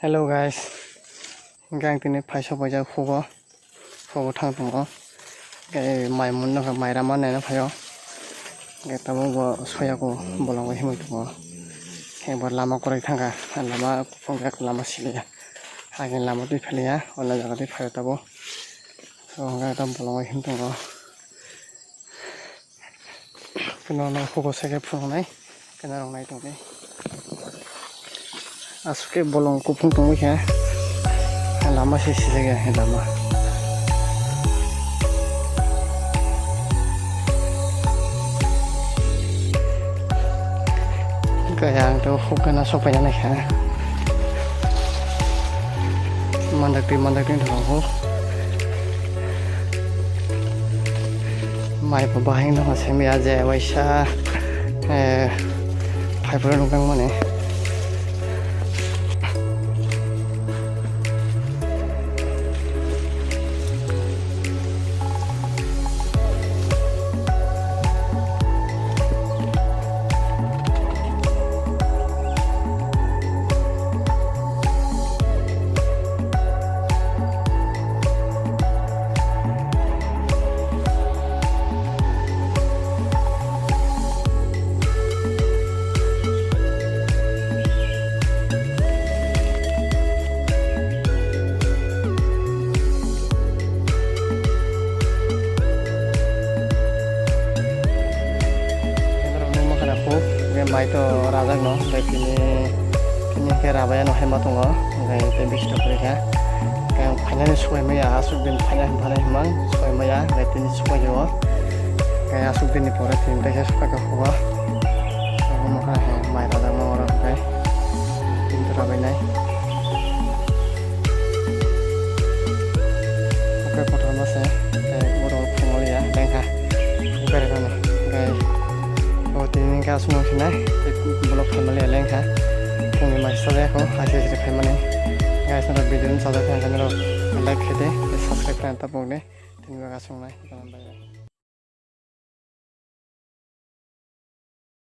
Hello guys, gang tini phai sobaijak phugo thang tongo mai munno mai rama nai phaio tamo bo soyako bolongo himoi tongo ebar lama korai thangka lama pongka lama silia hagen lama tui phalia ola jaga tui phaio tabo so hangka tam bolongo him tongo keno no phugo sege phungnai kena rong nai tongni asuke bolong kupung tongo kya lama sih silega lama kaya tuh hukana sopanya nih ya mandak di tuh mai bahai no semi aja waisa phai pura nukang mana mai to rajak no kini ke rabaya no hema tongo ngai te bista preka kang phanya suai maya asuk din phanya bhalai himang suai maya ngai tini suai jo kai asuk din ni pore tin ta suka ka huwa mo ka he mai rajak mo ora kai tin to rabai nai oke potong se kai moro phongoli ya lengka ukare kana kai tini ka semua sini, blog family leng ha, kami masih saja ko, asyik family, guys nanti video ini saja kan, like deh, subscribe kan, tapung deh, terima kasih semua,